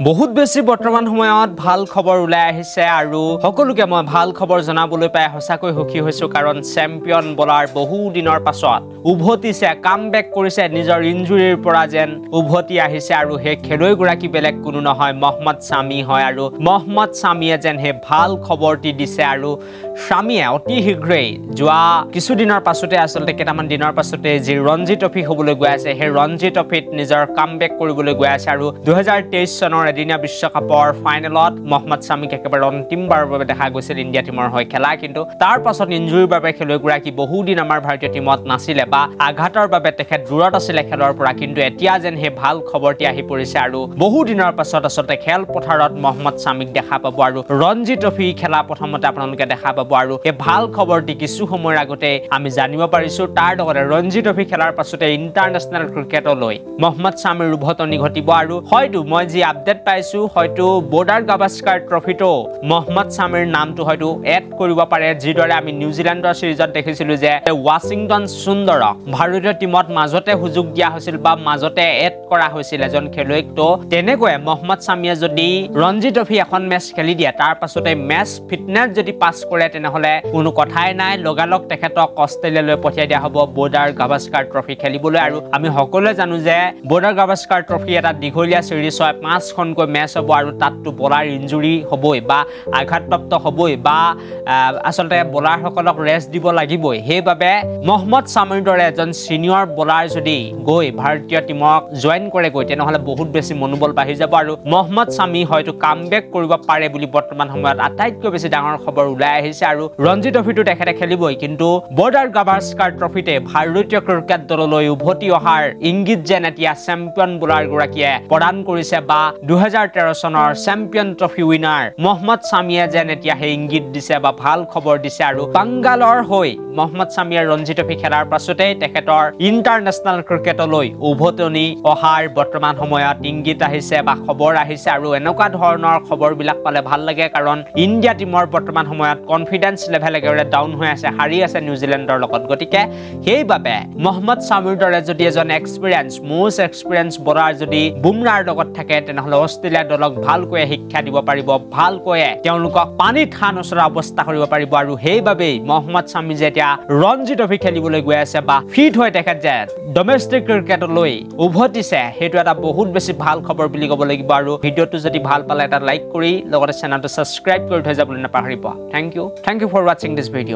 বহুত বেছি বৰ্তমান সময়ত ভাল খবৰ ওলাই আহিছে আৰু সকলোকে মই ভাল খবৰ জনাবলৈ পাই হসাকৈ সুখী হৈছো কাৰণ চেম্পিয়ন বলাৰ বহু দিনৰ পাছত উভতিছে কামবেক কৰিছে নিজৰ ইনজুৰিৰ পৰা যেন উভতি আহিছে আৰু হে খেলুৱৈগৰাকী বেলেগ কোনো নহয় মহম্মদ শামি হয় আৰু মহম্মদ শামিয়ে যেন হে ভাল খবৰটি দিছে আৰু শামিয়ে অতি শীঘ্ৰেই যোৱা কিছুদিনৰ পাছতে আসলতে কেইটামান দিনৰ পাছতে যি ৰঞ্জি ট্ৰফি হ'বলৈ গৈ আছে হে ৰঞ্জি ট্ৰফিত নিজৰ কামবেক কৰিবলৈ গৈ আছে আৰু 2023 চনৰ এদিনীয়া বিশ্বকাপৰ ফাইনেলত মহম্মদ শামিক একেবাৰে অন্তিমবাৰৰ বাবে দেখা গৈছিল ইণ্ডিয়া টিমৰ হৈ খেলা কিন্তু তাৰ পাছত ইনজুৰিৰ বাবে খেলুৱৈগৰাকী বহুদিন আমাৰ ভাৰতীয় টিমত নাছিলে বা আঘাতৰ বাবে তেখেত দূৰত আছিলে খেলৰ পৰা কিন্তু এতিয়া যেন হে ভাল খবৰটি আহি পৰিছে আৰু বহু দিনৰ পাছত আসলতে খেল পথাৰত মহম্মদ শামিক দেখা পাব আৰু ৰঞ্জি ট্ৰফি খেলা প্ৰথমতে আপোনালোকে দেখা পাব আৰু এই ভাল খবৰটি কিছু সময়ৰ আগতে আমি জানিব পাৰিছো তাৰ লগতে ৰঞ্জি ট্ৰফি খেলাৰ পাছতে ইন্টাৰনেশ্যনেল ক্ৰিকেটলৈ মহম্মদ শামিৰ উভতনি ঘটিব আৰু হয়তো মই যি আপডেট পাইছো হয়তো বৰ্ডাৰ গাভাস্কাৰ ট্ৰফিটো মহম্মদ শামিৰ নামটো হয়তো এড কৰিব পাৰে যিদৰে আমি নিউজিলেণ্ডৰ সিৰিজত দেখিছিলো যে ৱাশ্বিংটন সুন্দৰক ভাৰতীয় টিমত মাজতে সুযোগ দিয়া হৈছিল বা মাজতে এড কৰা হৈছিল এজন খেলুৱৈক তো তেনেকৈ মহম্মদ শামিয়ে যদি ৰঞ্জি ট্ৰফি এখন মেচ খেলি দিয়ে তাৰ পাছতে মেচ ফিটনেছ যদি পাছ কৰে তেনেহলে কোনো কথাই নাই লগালগ তেখেতক অষ্ট্ৰেলিয়ালৈ পঠিয়াই দিয়া হ'ব বৰ্ডাৰ গাভাস্কাৰ ট্ৰফি খেলিবলৈ আৰু আমি সকলোৱে জানো যে বৰ্ডাৰ গাভাস্কাৰ ট্ৰফি এটা দীঘলীয়া সিৰিজ হয় 5খনকৈ মেচ হ'ব আৰু তাতটো বলাৰ ইনজুৰি হ'বই বা আঘাতপ্ৰাপ্ত হ'বই বা আসলতে বলাৰসকলক ৰেষ্ট দিব লাগিবই সেইবাবে মহম্মদ শামিৰ দৰে এজন সিনিয়ৰ বলাৰ যদি গৈ ভাৰতীয় টিমক জয়েন কৰে গৈ তেনেহলে বহুত বেছি মনোবল বাঢ়ি যাব আৰু মহম্মদ শামি হয়তো কামবেক কৰিব পাৰে বুলি বৰ্তমান সময়ত আটাইতকৈ বেছি ডাঙৰ খবৰ ওলাই আহিছে আৰু ৰঞ্জি ট্ৰফিটো তেখেতে খেলিবই কিন্তু বৰ্ডাৰ গাভাস্কাৰ ট্ৰফিতে ভাৰতীয় ক্ৰিকেট দললৈ উভতি অহাৰ ইংগিত যেন এতিয়া চেম্পিয়ন বলাৰ গৰাকীয়ে প্ৰদান কৰিছে বা 2013 চনৰ চেম্পিয়ন ট্ৰফি উইনাৰ মহম্মদ শামিয়ে যেন এতিয়া সেই ইংগিত দিছে বা ভাল খবৰ দিছে আৰু বাংগালৰ হৈ মহম্মদ শামিয়ে ৰঞ্জি ট্ৰফি খেলাৰ পাছতে তেখেতৰ ইন্টাৰনেশ্যনেল ক্ৰিকেটলৈ উভতনি অহাৰ বৰ্তমান সময়ত ইংগিত আহিছে বা খবৰ আহিছে আৰু এনেকুৱা ধৰণৰ খবৰবিলাক পালে ভাল লাগে কাৰণ ইণ্ডিয়া টিমৰ বৰ্তমান সময়ত কনফিডেন্স লেভেল একেবাৰে ডাউন হৈ আছে হাৰি আছে নিউজিলেণ্ডৰ লগত গতিকে সেইবাবে মহম্মদ শামিৰ দৰে যদি এজন মোষ্ট এক্সপিৰিয়েন্স বলাৰ যদি বুমৰাৰ লগত থাকে তেনেহলে অষ্ট্ৰেলিয়া দলক ভালকৈ শিক্ষা দিব পাৰিব ভালকৈ তেওঁলোকক পানীত খান ওচৰা অৱস্থা কৰিব পাৰিব আৰু সেইবাবেই মহম্মদ শামি যে এতিয়া ৰঞ্জি ট্ৰফি খেলিবলৈ গৈ আছে বা ফিট হৈ তেখেত যে ডমেষ্টিক ক্ৰিকেটলৈ উভতিছে সেইটো এটা বহুত বেছি ভাল খবৰ বুলি ক'ব লাগিব আৰু ভিডিঅ'টো যদি ভাল পালে এটা লাইক কৰি লগতে চেনেলটো ছাবস্ক্ৰাইব কৰি থৈ যাবলৈ নাপাহৰিব থ্যাংক ইউ ফৰ ৱাচিং দিছ ভিডিঅ'